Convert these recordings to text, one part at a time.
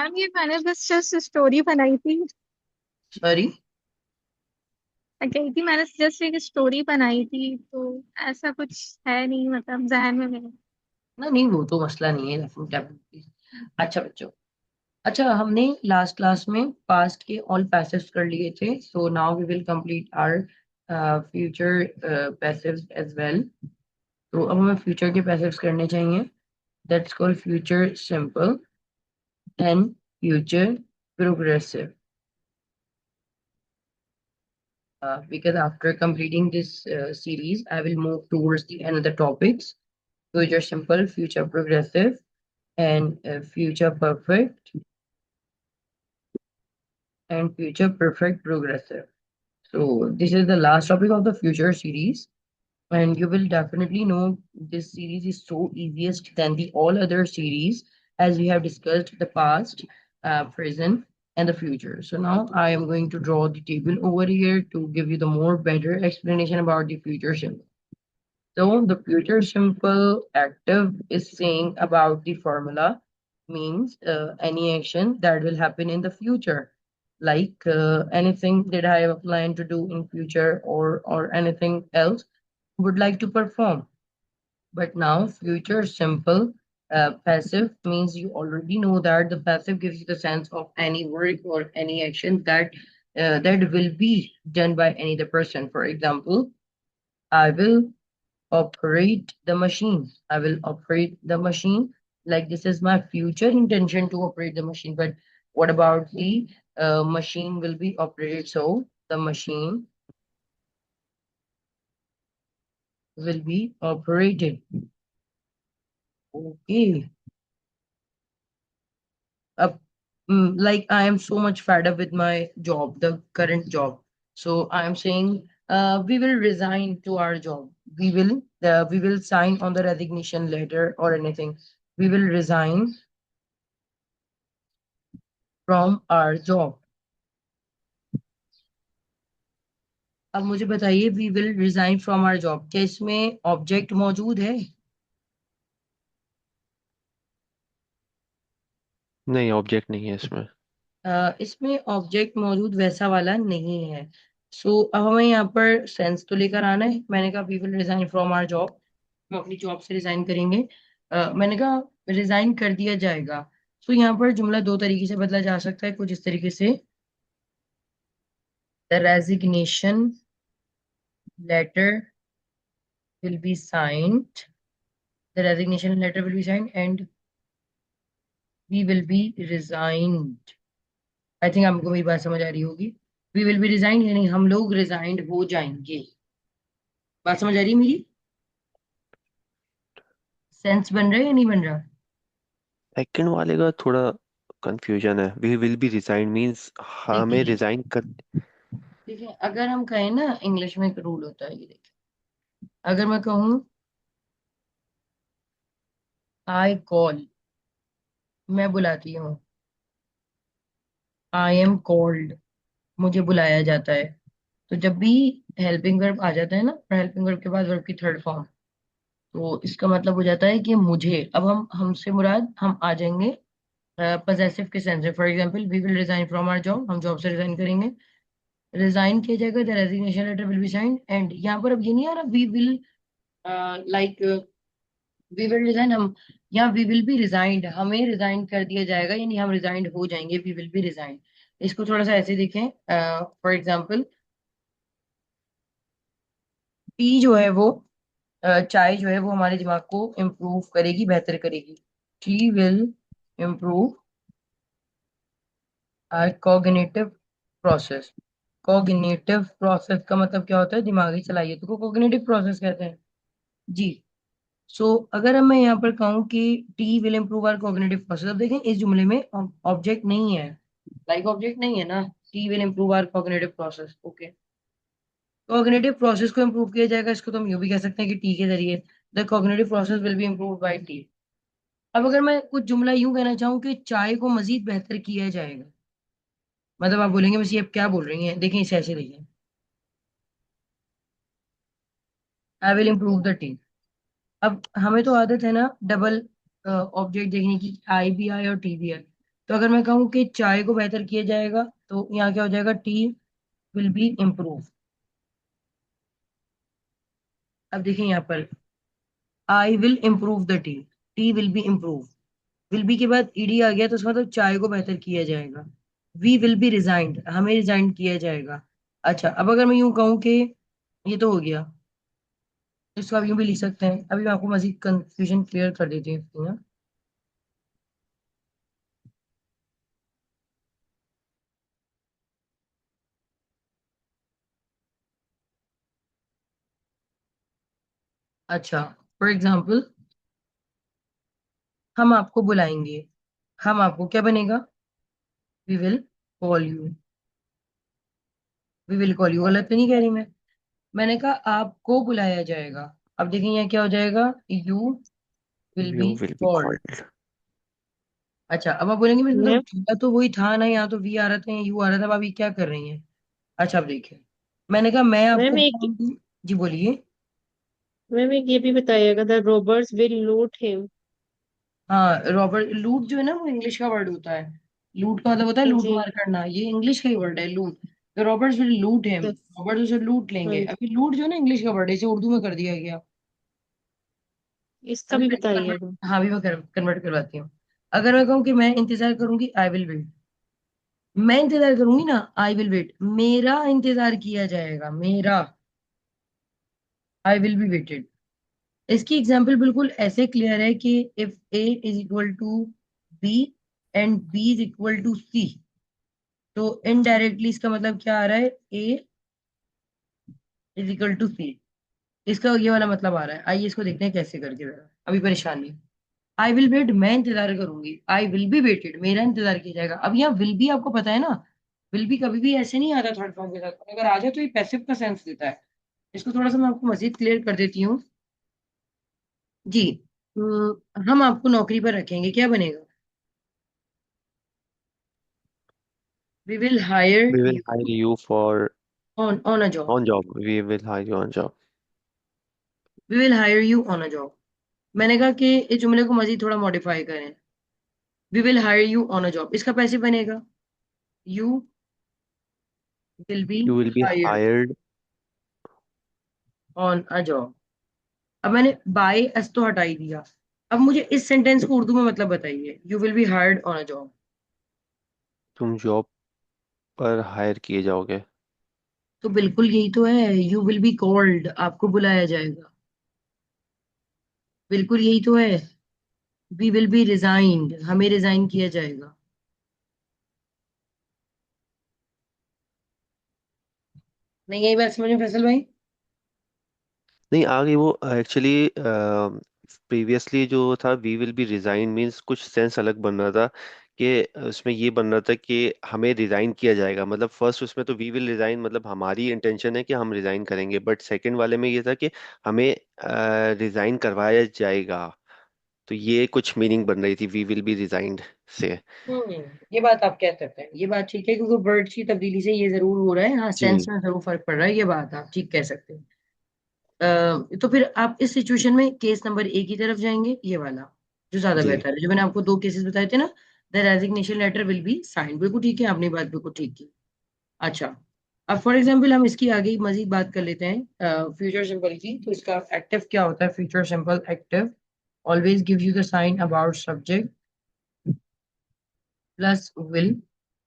Ma'am ये मैंने बस जस्ट स्टोरी बनाई थी। सॉरी। मैं कही थी मैंने जस्ट एक स्टोरी बनाई थी तो ऐसा कुछ है नहीं, मतलब जहन में मेरे। ना नहीं, वो तो मसला नहीं है, डेफिनेटली। अच्छा बच्चों, अच्छा हमने लास्ट क्लास में पास्ट के ऑल पैसिव्स कर लिए थे, so now we will complete our future passives as well. तो अब हमें फ्यूचर के पैसिव्स करने चाहिए। That's called future simple and future progressive. Because after completing this series, I will move towards the another topics: future simple, future progressive, and future perfect, and future perfect progressive. So this is the last topic of the future series, and you will definitely know this series is so easiest than the all other series, as we have discussed the past, present, and the future. So now I am going to draw the table over here to give you the more better explanation about the future simple. So the future simple active is saying about the formula, means any action that will happen in the future, like anything that I have planned to do in future, or anything else would like to perform. But now future simple passive means you already know that the passive gives you the sense of any work or any action that will be done by any other person. For example, I will operate the machine. I will operate the machine. Like this is my future intention to operate the machine. But what about the machine will be operated? So the machine will be operated. Okay. Up, like I am so much fed up with my job, the current job. So I am saying we will resign to our job. We will sign on the resignation letter or anything. We will resign from our job. अब मुझे बताइए, we will resign from our job, क्या इसमें object मौजूद है? नहीं, object नहीं है इसमें। इसमें ऑब्जेक्ट मौजूद वैसा वाला नहीं है। सो अब हमें यहाँ पर सेंस तो लेकर आना है। मैंने कहा we will resign from our job, हम अपनी जॉब से रिजाइन करेंगे। मैंने कहा रिजाइन कर दिया जाएगा। सो यहाँ पर जुमला दो तरीके से बदला जा सकता है, कुछ इस तरीके से: the resignation letter will be signed, the resignation letter will be signed and we will be resigned. I think आपको मेरी बात समझ आ रही होगी। वी विल बी रिजाइंड यानी हम लोग रिजाइंड हो जाएंगे। बात समझ आ रही है मेरी? सेंस बन रहा है या नहीं बन रहा? सेकंड वाले का थोड़ा कंफ्यूजन है। We will be resign means हमें देखिए, रिजाइन कर। देखिए अगर हम कहें ना, इंग्लिश में एक रूल होता है, ये देखिए। अगर मैं कहूँ आई कॉल, मैं बुलाती हूँ, आई एम कॉल्ड, मुझे बुलाया जाता है। तो जब भी हेल्पिंग वर्ब आ जाता है ना, और हेल्पिंग वर्ब के बाद वर्ब की थर्ड फॉर्म, तो इसका मतलब हो जाता है कि मुझे, अब हम हमसे मुराद हम आ जाएंगे पजेसिव के सेंस में। For example, we will resign from our job, हम जॉब से रिजाइन करेंगे। रिजाइन किया जाएगा, the resignation letter will be signed, and यहाँ पर अब ये नहीं आ रहा we will, like we will resign, हम यहाँ वी विल बी रिजाइंड, हमें रिजाइन कर दिया जाएगा यानी हम रिजाइंड हो जाएंगे, वी विल बी रिजाइंड। इसको थोड़ा सा ऐसे देखें, फॉर एग्जाम्पल, टी जो है वो, चाय जो है वो हमारे दिमाग को इम्प्रूव करेगी, बेहतर करेगी। Tea will improve our cognitive process. Cognitive process का मतलब क्या होता है? दिमागी सलाहियत को कॉग्निटिव प्रोसेस कहते हैं जी। सो अगर मैं यहाँ पर कहूँ कि tea will improve our cognitive process, अब देखें इस जुमले में ऑब्जेक्ट नहीं है, लाइक ऑब्जेक्ट नहीं है ना। Tea will improve our cognitive process, okay. Cognitive process को इम्प्रूव किया जाएगा, इसको तो हम यूं भी कह सकते हैं कि टी के जरिए, the cognitive process will be improve bye T. अब अगर मैं कुछ जुमला यूं कहना चाहूँ कि चाय को मजीद बेहतर किया जाएगा, मतलब आप बोलेंगे बस ये अब क्या बोल रही हैं, देखें इसे ऐसे देखिए, I will improve the T. अब हमें तो आदत है ना डबल ऑब्जेक्ट देखने की, आई भी आए और टी भी आए। तो अगर मैं कहूँ कि चाय को बेहतर किया जाएगा, तो यहाँ क्या हो जाएगा, टी विल बी इम्प्रूव। अब देखिए यहाँ पर, I will improve the T, T will be improve. Will be के बाद ईडी आ गया, तो उसका मतलब चाय को बेहतर किया जाएगा। वी विल बी रिजाइंड, हमें रिजाइंड किया जाएगा। अच्छा, अब अगर मैं यूं कहूँ कि ये तो हो गया, इसको आप यूं भी लिख सकते हैं। अभी मैं आपको मजीद कंफ्यूजन क्लियर कर देती हूँ इसकी ना। अच्छा, फॉर एग्जाम्पल, हम आपको बुलाएंगे, हम आपको क्या बनेगा, we will call you. We will call you गलत तो नहीं कह रही मैं? मैंने कहा आपको बुलाया जाएगा। अब देखें यहाँ क्या हो जाएगा, you will you be will be called. Called. अच्छा, अब आप बोलेंगे मेरे मैम मतलब या तो वही था ना, यहाँ तो वी आ रहा था या यू आ रहा था, अब आप ये क्या कर रही हैं? अच्छा, अब देखिए, मैंने कहा मैं आपको मैम एक बुलाऊंगी। जी बोलिए। मैम एक ये भी बताइएगा, द रोबर्स विल लूट हिम। हाँ, रॉबर्ट, लूट जो है ना वो इंग्लिश का वर्ड होता है। लूट का मतलब होता है लूट जी। मार करना, ये इंग्लिश का ही वर्ड है लूट। तो रॉबर्ट्स विल लूट हिम, यस। रॉबर्ट उसे लूट हाँ लेंगे। जी। अभी लूट जो है ना इंग्लिश का वर्ड है, इसे उर्दू में कर दिया गया। इसका अभी भी मैं कन्वर्ट, बताइएगा। हाँ अभी मैं कन्वर्ट करवाती हूँ। अगर मैं कहूँ कि मैं इंतजार करूंगी, आई विल वेट। मैं इंतजार करूंगी ना, आई विल वेट, मेरा इंतजार किया जाएगा, मेरा, आई विल बी वेटेड। इसकी एग्जाम्पल बिल्कुल ऐसे क्लियर है कि if A is equal to B and B is equal to C, तो इनडायरेक्टली इसका मतलब क्या आ रहा है, A is equal to C. इसका ये वाला मतलब आ रहा है। आइए इसको देखते हैं कैसे करके जरा, अभी परेशान नहीं। आई विल वेट, मैं इंतजार करूंगी, आई विल बी वेटेड, मेरा इंतजार किया जाएगा। अब यहाँ विल बी आपको पता है ना, विल बी कभी भी ऐसे नहीं आता थर्ड फॉर्म के साथ, अगर आ जाए तो ये पैसिव का सेंस देता है। इसको थोड़ा सा मैं आपको मजीद क्लियर कर देती हूँ। जी, हम आपको नौकरी पर रखेंगे, क्या बनेगा, we will hire we will you hire you for on a job. On job. We will hire you on job. We will hire you on a job. मैंने कहा कि इस जुमले को मजीद थोड़ा मॉडिफाई करें। We will hire you on a job, इसका पैसे बनेगा, you will be you will be hired hired. On a job. अब मैंने बाय एस तो हटा ही दिया। अब मुझे इस सेंटेंस को उर्दू में मतलब बताइए, you will be hired on a job. तुम जॉब पर हायर किए जाओगे। तो बिल्कुल यही तो है, यू विल बी कॉल्ड, आपको बुलाया जाएगा। बिल्कुल यही तो है, वी विल बी रिजाइंड, हमें रिजाइन किया जाएगा। नहीं यही बात समझ में फैसल भाई? नहीं, आगे वो एक्चुअली प्रीवियसली जो था we will be resign means कुछ सेंस अलग बन रहा था। कि उसमें ये बन रहा था कि हमें रिजाइन किया जाएगा, मतलब फर्स्ट उसमें तो वी विल रिजाइन मतलब हमारी इंटेंशन है कि हम रिजाइन करेंगे, बट सेकंड वाले में ये था कि हमें रिजाइन करवाया जाएगा। तो ये कुछ मीनिंग बन रही थी वी विल बी रिजाइंड से। ये बात आप कह सकते हैं, ये बात ठीक है, क्योंकि वर्ड की तब्दीली से ये जरूर हो रहा है, हाँ सेंस जी में जरूर फर्क पड़ रहा है, ये बात आप ठीक कह सकते हैं। तो फिर आप इस सिचुएशन में केस नंबर ए की तरफ जाएंगे, ये वाला जो ज्यादा जी बेहतर है, जो मैंने आपको दो केसेस बताए थे ना। The resignation letter will be sign, बिल्कुल ठीक है, आपने बात बिल्कुल ठीक की। अच्छा, अब फॉर एग्जाम्पल हम इसकी आगे मजीद बात कर लेते हैं फ्यूचर सिंपल की। तो इसका एक्टिव क्या होता है, future simple active always give you the sign about subject plus will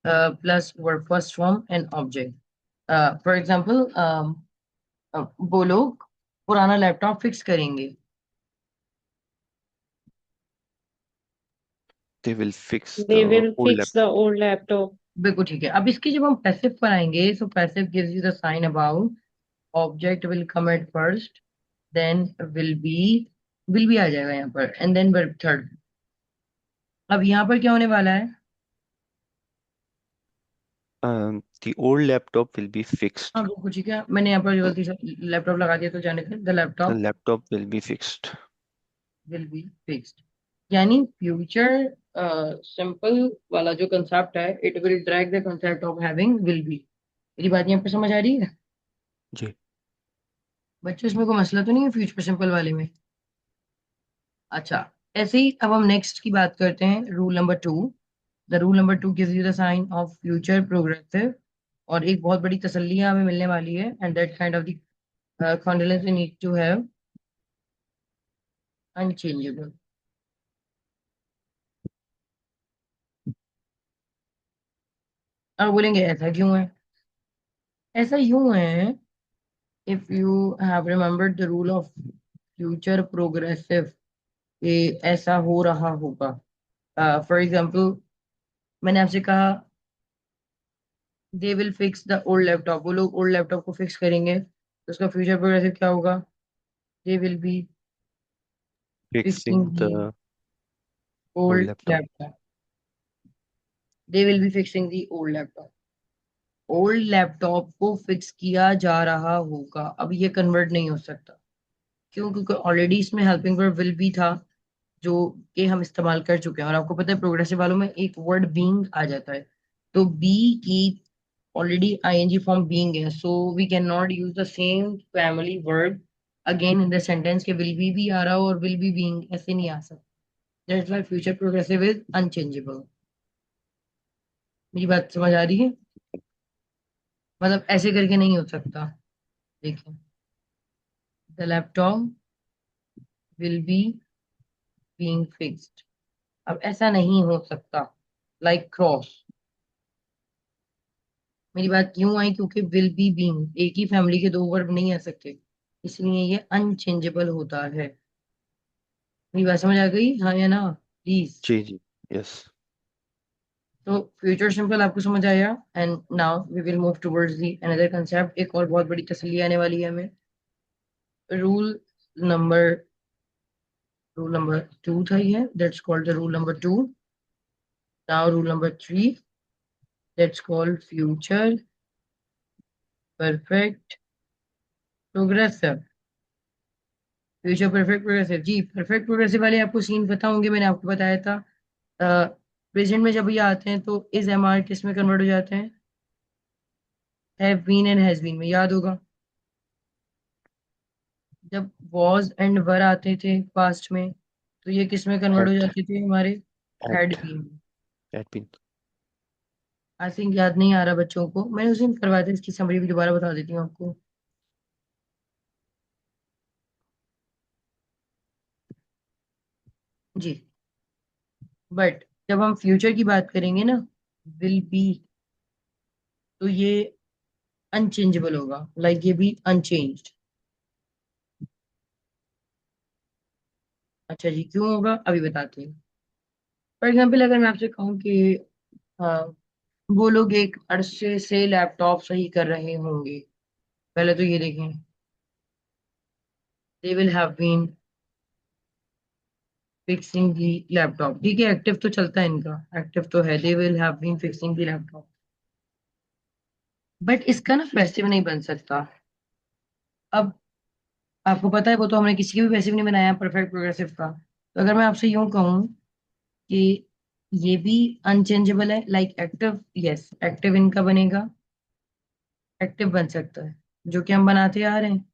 plus verb first form and object. For example, वो लोग पुराना लैपटॉप फिक्स करेंगे। They will fix the they will old fix the laptop. Old laptop. बिल्कुल ठीक है। अब इसकी जब हम पैसिव पर आएंगे, तो passive gives you the sign about, object will come at first, then will be आ जाएगा यहाँ पर, एंड देन वर्ब थर्ड। अब यहाँ पर क्या होने वाला है, the old laptop will be हाँ फिक्स्ड। बिल्कुल ठीक है, मैंने यहाँ पर गलती से लैपटॉप लगा दिया, तो जाने थे, the the laptop laptop will be fixed. Will be fixed. यानी फ्यूचर सिंपल वाला जो कंसेप्ट है, it will drag the concept of having will be. मेरी बात यहाँ पर समझ आ रही है जी बच्चों? इसमें कोई मसला तो नहीं है फ्यूचर सिंपल वाले में? अच्छा, ऐसे ही अब हम नेक्स्ट की बात करते हैं, rule number 2। The rule number 2 gives you the sign of future progressive, और एक बहुत बड़ी तसल्ली हमें मिलने वाली है, and that kind of the confidence we need to have, unchangeable. और बोलेंगे ऐसा क्यों है? ऐसा यूं है, if you have remembered the rule of future progressive, ये ऐसा हो रहा होगा। फॉर एग्जाम्पल, मैंने आपसे कहा दे will fix the old laptop, वो लोग ओल्ड लैपटॉप को फिक्स करेंगे, तो उसका फ्यूचर प्रोग्रेसिव क्या होगा? They will be fixing fixing the the old old laptop. Laptop. They will be fixing the old laptop. Old laptop को फिक्स किया जा रहा होगा, अब ये कन्वर्ट नहीं हो सकता। क्यों? क्योंकि ऑलरेडी इसमें हेल्पिंग वर्ब विल बी था, जो कि हम इस्तेमाल कर चुके हैं, और आपको पता है प्रोग्रेसिव वालों में एक वर्ड बीइंग आ जाता है, तो बी की ऑलरेडी आईएनजी फॉर्म बीइंग है, so we can not use the same family verb again in the sentence के विल भी आ रहा हो और विल बी बीइंग ऐसे नहीं आ सकता। That's why future progressive is unchangeable. मेरी बात समझ आ रही है? मतलब ऐसे करके नहीं हो सकता। देखिए, the laptop will be being fixed, अब ऐसा नहीं हो सकता। Like cross. मेरी बात क्यों आई? क्योंकि विल बी बीइंग एक ही फैमिली के दो वर्ब नहीं आ सकते, इसलिए ये अनचेंजेबल होता है। मेरी बात समझ आ गई, हाँ या ना? प्लीज। जी जी। यस। तो फ्यूचर सिंपल आपको समझ आया, and now we will move towards the another concept. एक और बहुत बड़ी तसल्ली आने वाली है हमें। रूल नंबर रूल नंबर 2 था ये, that's called the rule number 2। Now rule number 3, that's called future perfect progressive. Future perfect progressive, जी परफेक्ट प्रोग्रेसिव वाले आपको सीन पता होंगे, मैंने आपको बताया था। प्रेजेंट में जब ये आते हैं तो इज एम आर किस में कन्वर्ट हो जाते हैं? Have been and has been में, याद होगा। जब वॉज एंड वर आते थे पास्ट में, तो ये किस में कन्वर्ट हो एट जाते थे हमारे? Had at been. At pin. I think याद नहीं आ रहा बच्चों को, मैंने उस दिन करवाया था, इसकी समरी भी दोबारा बता देती हूँ आपको। जी, बट जब हम फ्यूचर की बात करेंगे ना, विल बी, तो ये अनचेंजेबल होगा, लाइक ये भी अनचेंज्ड। अच्छा जी, क्यों होगा अभी बताते हैं। फॉर एग्जाम्पल, अगर मैं आपसे कहूँ कि हाँ, वो लोग एक अरसे से लैपटॉप सही कर रहे होंगे, पहले तो ये देखें, they will have been fixing the laptop. ठीक है, एक्टिव तो चलता है इनका, एक्टिव तो है, they will have been fixing the laptop. But इसका ना पैसिव नहीं बन सकता। अब आपको पता है, वो तो हमने किसी के भी पैसिव नहीं बनाया परफेक्ट प्रोग्रेसिव का। तो अगर मैं आपसे यूं कहूं कि ये भी अनचेंजेबल है, लाइक एक्टिव, यस एक्टिव इनका बनेगा, एक्टिव बन सकता है, जो कि हम बनाते आ रहे हैं।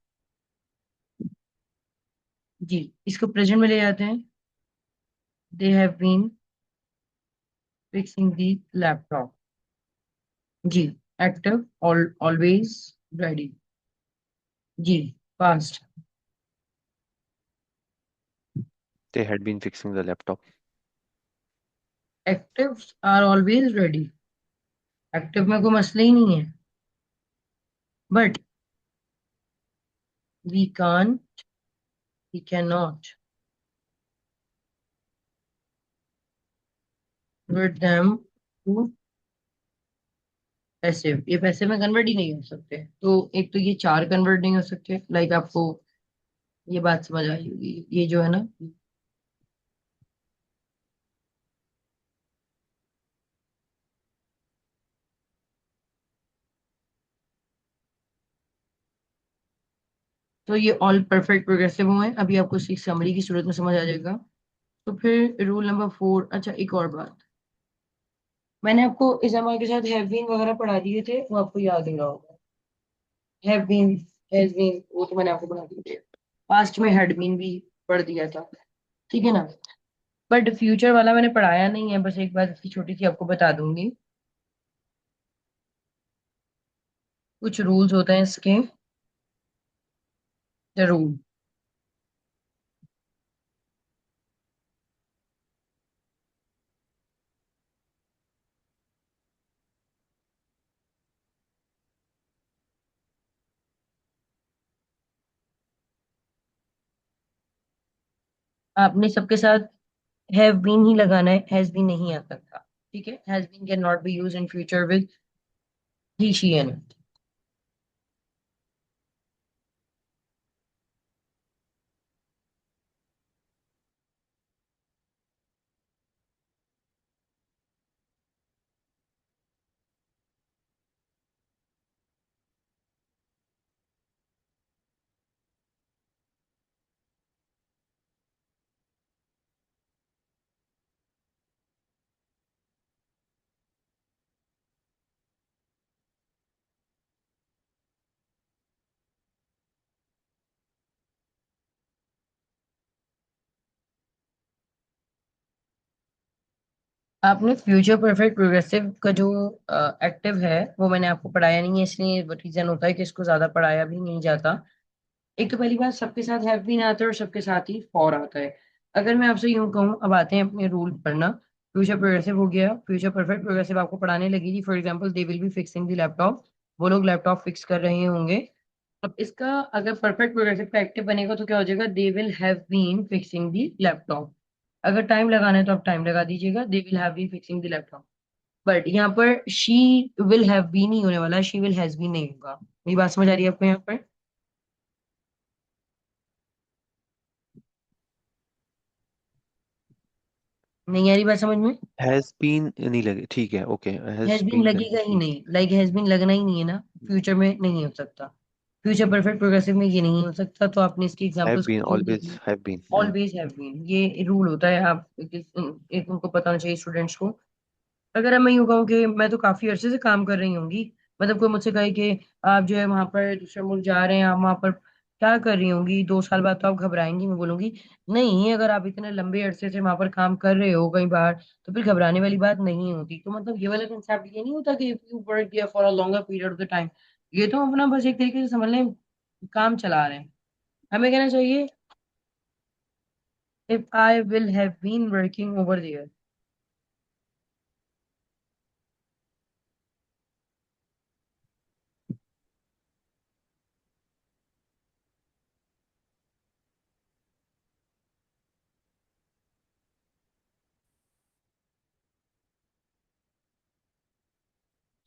जी, इसको प्रेजेंट में ले जाते हैं, they have been fixing the laptop. जी, एक्टिव, ऑलवेज रेडी। जी, past, they had been fixing the laptop. Active are always ready, active में कोई मसला ही नहीं है। But we can we can not convert them to passive, ये passive में कन्वर्ट ही नहीं हो सकते। तो एक तो ये चार कन्वर्ट नहीं हो सकते, लाइक आपको ये बात समझ आई होगी, ये जो है ना, तो ये ऑल परफेक्ट प्रोग्रेसिव हुए हैं। अभी आपको इसकी समरी की सूरत में समझ आ जाएगा। तो फिर रूल नंबर 4, अच्छा एक और बात, मैंने आपको इस एमआर के साथ हैव बीन वगैरह पढ़ा दिए थे, वो आपको याद ही रहा होगा। हैव बीन, हैज बीन, वो तो मैंने आपको पढ़ा दिए थे। पास्ट में हैड बीन भी पढ़ दिया था, ठीक है ना? बट फ्यूचर वाला मैंने पढ़ाया नहीं है, बस एक बात इसकी छोटी सी आपको बता दूंगी। कुछ रूल्स होते हैं इसके, जरूर। आपने सबके साथ हैव बीन ही लगाना है, हैज बीन नहीं आ सकता। ठीक है, has been can not be use in future with he she and. आपने फ्यूचर परफेक्ट प्रोग्रेसिव का जो एक्टिव है वो मैंने आपको पढ़ाया नहीं है, इसलिए रीजन होता है कि इसको ज्यादा पढ़ाया भी नहीं जाता। एक तो पहली बात, सबके साथ हैव बीन आता है और सबके साथ ही फॉर आता है। अगर मैं आपसे यूं कहूँ, अब आते हैं अपने रूल पढ़ना। फ्यूचर प्रोग्रेसिव हो गया, फ्यूचर परफेक्ट प्रोग्रेसिव आपको पढ़ाने लगेगी। For example, they will be fixing the laptop, वो लोग लैपटॉप फिक्स कर रहे होंगे। अब इसका अगर परफेक्ट प्रोग्रेसिव का एक्टिव बनेगा तो क्या हो जाएगा, they will have been fixing the laptop. अगर टाइम लगाना है तो आप टाइम लगा दीजिएगा, they will have been fixing the laptop. But यहाँ पर शी विल हैव बीन नहीं होने वाला, शी विल हैज बीन नहीं होगा। मेरी बात समझ आ रही है आपको यहाँ पर? नहीं आ रही बात समझ में? हैज बीन नहीं लगे, ठीक है, okay, has has been been लगेगा ही करेंगे। नहीं, लाइक हैज बीन लगना ही नहीं है ना, फ्यूचर में नहीं हो सकता। फ्यूचर परफेक्ट प्रोग्रेसिव में ये नहीं हो सकता, तो आपने इसकी हैव एग्जांपल्स बीन, खुद ही देख ऑलवेज ली। Have been. Always have been, ये रूल होता है। आप एक उनको पता होना चाहिए स्टूडेंट्स को। अगर मैं यूँ कहूँ कि मैं तो काफी अरसे से काम कर रही होंगी, मतलब कोई मुझसे कहे कि आप जो है वहां पर दूसरे मुल्क जा रहे हैं, आप वहां पर क्या कर रही होंगी, 2 साल बाद तो आप घबराएंगी, मैं बोलूंगी नहीं, अगर आप इतने लंबे अरसे से वहां पर काम कर रहे हो कई बार, तो फिर घबराने वाली बात नहीं होती। तो मतलब ये वाला कंसेप्ट ये नहीं होता कि if you work here for a longer period of the time, ये तो अपना बस एक तरीके से समझ लें काम चला रहे हैं। हमें कहना चाहिए if I will have been working over there.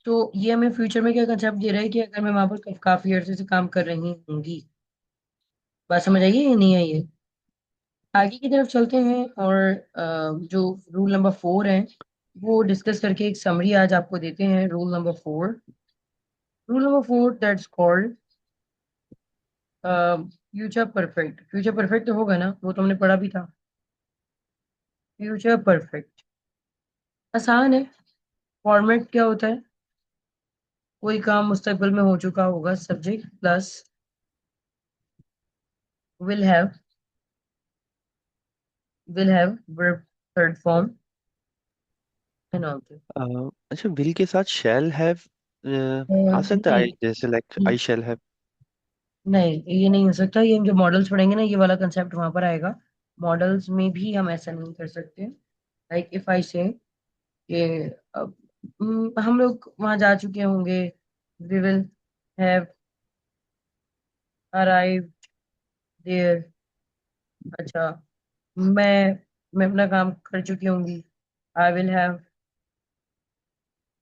तो ये हमें फ्यूचर में क्या कंसेप्ट दे रहा है कि अगर मैं वहां पर काफी अरसे से काम कर रही होंगी। बात समझ आइए या नहीं आई है? आगे की तरफ चलते हैं और जो रूल नंबर 4 है वो डिस्कस करके एक समरी आज आपको देते हैं। Rule number 4, rule number 4 that's called future perfect. Future perfect तो होगा ना, वो तो हमने पढ़ा भी था। फ्यूचर परफेक्ट आसान है। फॉर्मेट क्या होता है, कोई काम मुस्तकबिल में हो चुका होगा, subject plus will have, will have verb third form and all. अच्छा, विल के साथ शैल हैव आ सकता है, नहीं, जैसे लाइक आई शैल हैव। नहीं ये नहीं हो सकता। ये हम जब मॉडल्स पढ़ेंगे ना, ये वाला कंसेप्ट वहां पर आएगा। मॉडल्स में भी हम ऐसा नहीं कर सकते। लाइक इफ आई से कि अब, हम लोग वहां जा चुके होंगे, we will have arrive there. अच्छा, मैं मैं अपना काम कर चुकी होंगी, I will have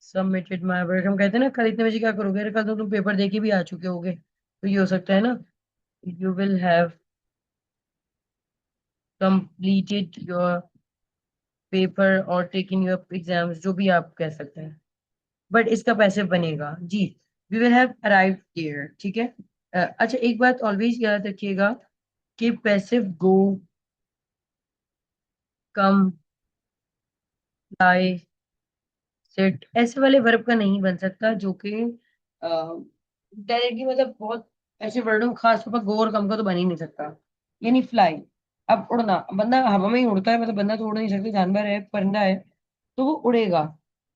submitted my work. हम कहते हैं ना, कल इतने बजे क्या करोगे, अरे कल तो तुम पेपर दे के भी आ चुके होगे, तो ये हो सकता है ना, you will have completed your paper और टेकिंग योर एग्जाम्स, जो भी आप कह सकते हैं। बट इसका पैसिव बनेगा जी, we will have arrived there. ठीक है। अच्छा, एक बात ऑलवेज याद रखिएगा कि पैसिव गो, कम, लाई, सिट, ऐसे वाले वर्ब का नहीं बन सकता जो कि डायरेक्टली, मतलब बहुत ऐसे वर्डों, खास तौर पर गो और कम का तो बन ही नहीं सकता। यानी फ्लाई, अब उड़ना, बंदा हवा में ही उड़ता है, मतलब बंदा तो उड़ नहीं सकता, जानवर है, परिंदा है, तो वो उड़ेगा।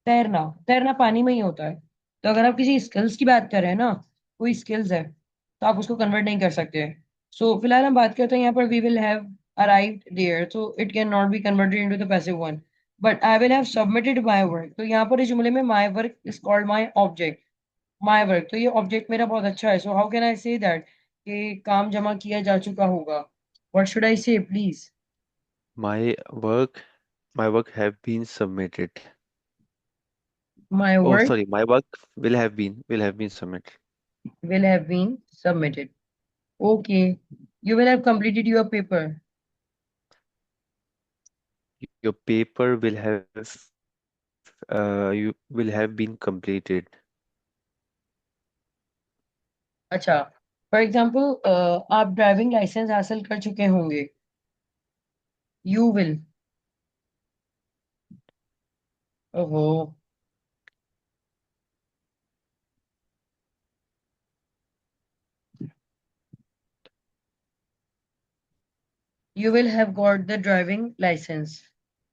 तैरना, तैरना पानी में ही होता है। तो अगर आप किसी स्किल्स की बात कर रहे हैं ना, कोई स्किल्स है, तो आप उसको कन्वर्ट नहीं कर सकते। सो फिलहाल हम बात करते हैं यहाँ पर, we will have arrived there, so it can not be converted into the passive one, but I will have submitted my work. तो यहाँ पर इस जुमले में my work is called my object. My work, तो ये ऑब्जेक्ट मेरा बहुत अच्छा है, so how can I say that कि काम जमा किया जा चुका होगा? व्हाट शुड आई से please? My work, my work have been submitted. My Oh, work sorry, my work will have been submitted. will have been submitted. Okay. You will have completed your paper. Your paper you will have been completed. अच्छा, for example आप driving licence हासिल कर चुके होंगे। You will, ओहो, you will have got the driving licence.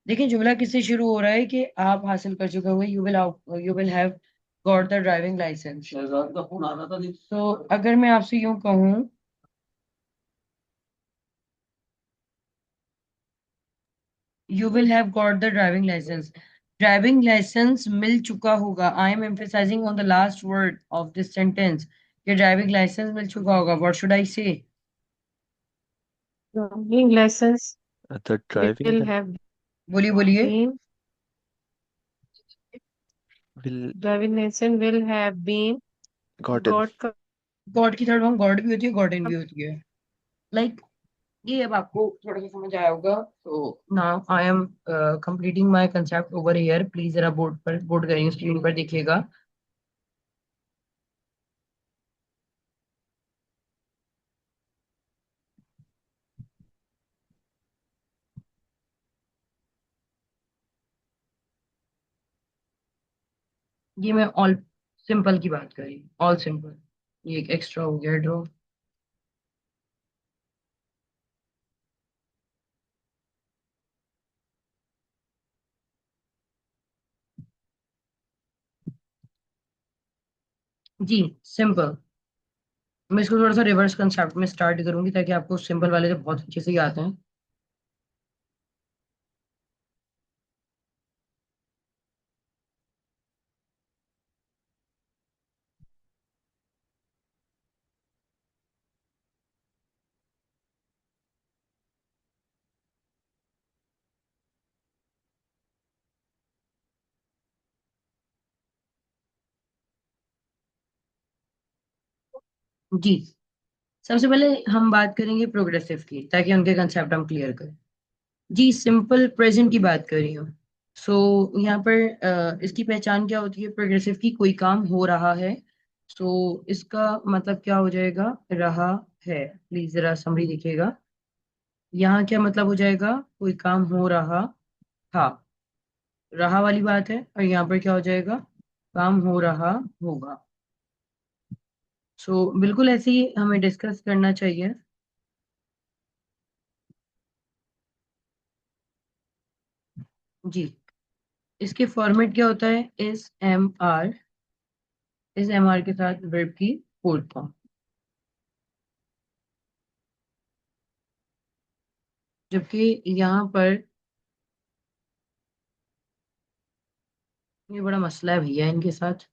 देखिए जुमला किससे शुरू हो रहा है कि आप हासिल कर चुके होंगे, you will have got the driving licence. Shahzad का फोन आ रहा था। तो अगर मैं आपसे यूं कहूं, you will have got the driving licence, driving licence मिल चुका होगा। I am emphasizing on the last word of this sentence कि ड्राइविंग लाइसेंस मिल चुका होगा। व्हाट शुड आई से? Driving license The driving will li- have बोलिए बोलिए। been will driving license will have been gotten. got God की third form God भी होती है, गॉडन भी होती है। लाइक ये अब आपको थोड़ा सा समझ आया होगा। तो now I am completing my concept over here, please जरा बोर्ड करिए, स्क्रीन पर देखिएगा। ये मैं ऑल सिंपल की बात करी, ऑल सिंपल, ये एक एक्स्ट्रा हो गया ड्रॉ। जी सिंपल। मैं इसको थोड़ा सा रिवर्स कंसेप्ट में स्टार्ट करूंगी ताकि आपको सिंपल वाले तो बहुत अच्छे से ही आते हैं। जी, सबसे पहले हम बात करेंगे प्रोग्रेसिव की, ताकि उनके कंसेप्ट हम क्लियर करें। जी सिंपल प्रेजेंट की बात कर रही हूँ। सो यहाँ पर इसकी पहचान क्या होती है प्रोग्रेसिव की? कोई काम हो रहा है। सो इसका मतलब क्या हो जाएगा? रहा है। प्लीज जरा समरी देखिएगा। यहाँ क्या मतलब हो जाएगा? कोई काम हो रहा था, रहा वाली बात है, और यहाँ पर क्या हो जाएगा? काम हो रहा होगा। सो बिल्कुल ऐसे ही हमें डिस्कस करना चाहिए। जी, इसके फॉर्मेट क्या होता है? इस एम आर के साथ वर्ब की फुल फॉर्म। जबकि यहाँ पर ये बड़ा मसला है भैया इनके साथ,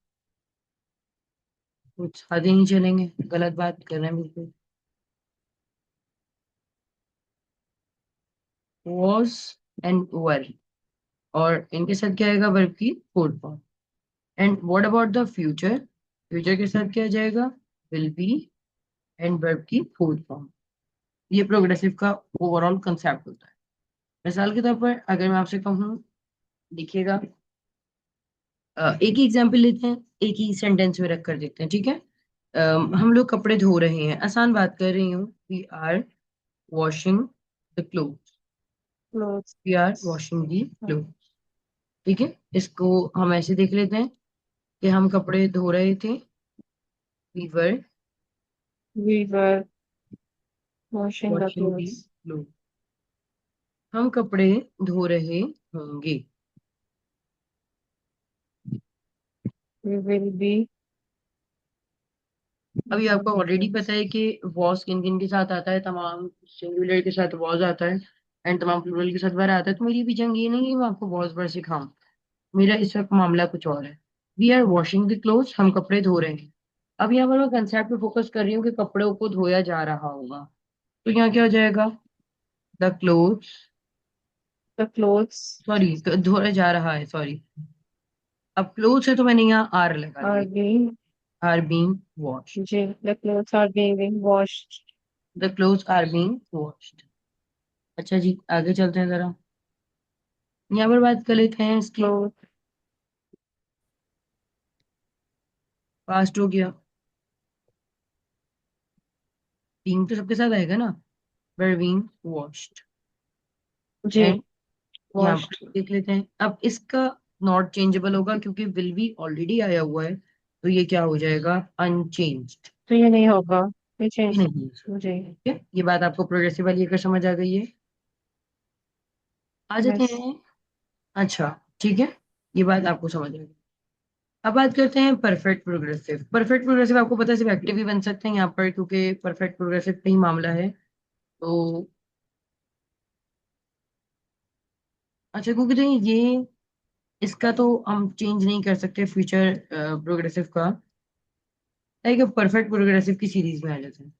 कुछ साथ ही नहीं चलेंगे, गलत बात कर रहे हैं बिल्कुल। वॉज एंड वर, और इनके साथ क्या आएगा? वर्ब की full form. And what about the future? Future के साथ क्या जाएगा? विल बी एंड वर्ब की फुल फॉर्म। ये प्रोग्रेसिव का ओवरऑल कंसेप्ट होता है। मिसाल के तौर पर अगर मैं आपसे कहूँ, देखिएगा, एक ही एग्जाम्पल लेते हैं, एक ही सेंटेंस में रख कर देखते हैं, ठीक है? हम लोग कपड़े धो रहे हैं, आसान बात कर रही हूँ। We are washing the cloth, clothes. We are washing the cloth. ठीक है, इसको हम ऐसे देख लेते हैं कि हम कपड़े धो रहे थे। We were We were washing the washing the clothes. Cloth. हम कपड़े धो रहे होंगे। We will be अभी आपको ऑलरेडी Yes. पता है कि वॉज किन किन के साथ आता है। तमाम सिंगुलर के साथ वॉज आता है एंड तमाम प्लूरल के साथ वर आता है। तो मेरी भी जंग ये नहीं है मैं आपको वॉज वर सिखाऊं। मेरा इस वक्त मामला कुछ और है। We are washing the clothes, हम कपड़े धो रहे हैं। अब यहाँ पर मैं कंसेप्ट पे फोकस कर रही हूँ कि कपड़ों को धोया जा रहा होगा। तो यहाँ क्या हो जाएगा? The clothes, The clothes sorry धोया जा रहा है, सॉरी। अब क्लोथ्स है तो मैंने यहाँ आर लगा are दिए। being are being wash, the clothes are being washed. The clothes are being washed. अच्छा जी, आगे चलते हैं जरा। यहाँ पर बात कर लेते हैं इसकी। Clothes पास्ट हो गया, बीइंग तो सबके साथ आएगा ना। Were being washed. एंड जी यहाँ पर washed. देख लेते हैं। अब इसका नॉट चेंजेबल होगा क्योंकि विल भी ऑलरेडी आया हुआ है। तो ये क्या हो जाएगा? अनचेंज्ड। तो ये नहीं होगा, ये ये चेंज। नहीं है। जी ठीक है, ये बात आपको प्रोग्रेसिव वाली एक समझ आ गई है। आ जाते बस। हैं। अच्छा, ठीक है, ये बात आपको समझ आ गई। अब बात करते हैं परफेक्ट प्रोग्रेसिव। परफेक्ट प्रोग्रेसिव आपको पता है सिर्फ एक्टिव ही बन सकते हैं यहाँ पर, क्योंकि परफेक्ट प्रोग्रेसिव का ही मामला है। तो अच्छा, क्योंकि देखिए ये इसका तो हम चेंज नहीं कर सकते फ्यूचर प्रोग्रेसिव का। लाइक परफेक्ट प्रोग्रेसिव की सीरीज में आ जाते हैं।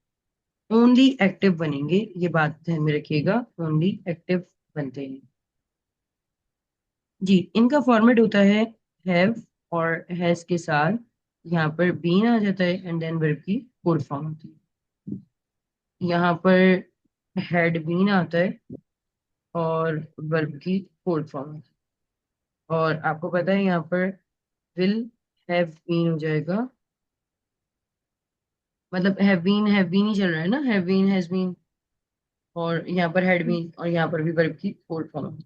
ओनली एक्टिव बनेंगे, ये बात ध्यान में रखिएगा, ओनली एक्टिव बनते हैं। जी, इनका फॉर्मेट होता है हैव और हैज के साथ। यहाँ पर बीन आ जाता है एंड देन वर्ब की फुल फॉर्म होती है। यहाँ पर हैड बीन आता है और वर्ब की फुल फॉर्म होती है। और आपको पता है यहाँ पर विल हैव बीन हो जाएगा। मतलब हैव बीन ही चल रहा है ना, हैव बीन हैज बीन। और यहाँ पर हैड बीन और यहाँ पर भी वर्ब की फुल फॉर्म।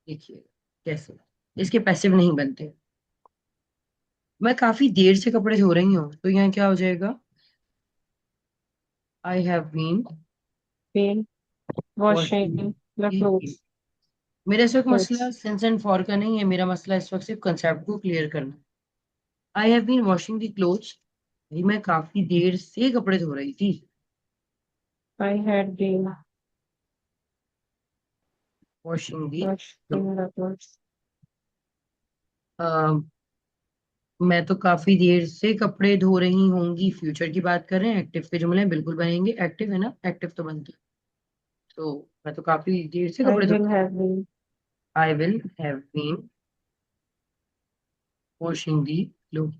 देखिए कैसे इसके पैसिव नहीं बनते। मैं काफी देर से कपड़े धो रही हूँ, तो यहाँ क्या हो जाएगा? I have been Been washing washing the the cloth. clothes. मेरा इस वक्त मसला Clothes. सिंस एंड फॉर का नहीं है, मेरा मसला इस वक्त सिर्फ कंसेप्ट को क्लियर करना है। I have been washing the clothes, भाई मैं काफी देर से कपड़े धो रही थी। I had been washing the cloth. washing the clothes. मैं तो काफी देर से कपड़े धो रही होंगी, फ्यूचर की बात कर रहे हैं। एक्टिव के जुमले बिल्कुल बनेंगे, एक्टिव है ना, एक्टिव तो बनते हैं। तो मैं तो काफी देर से I कपड़े धो। will have been. I will have been washing the cloth.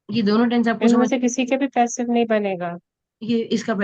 ये दोनों टेंस आपको इनमें समझ, से किसी के भी पैसिव नहीं बनेगा। ये इसका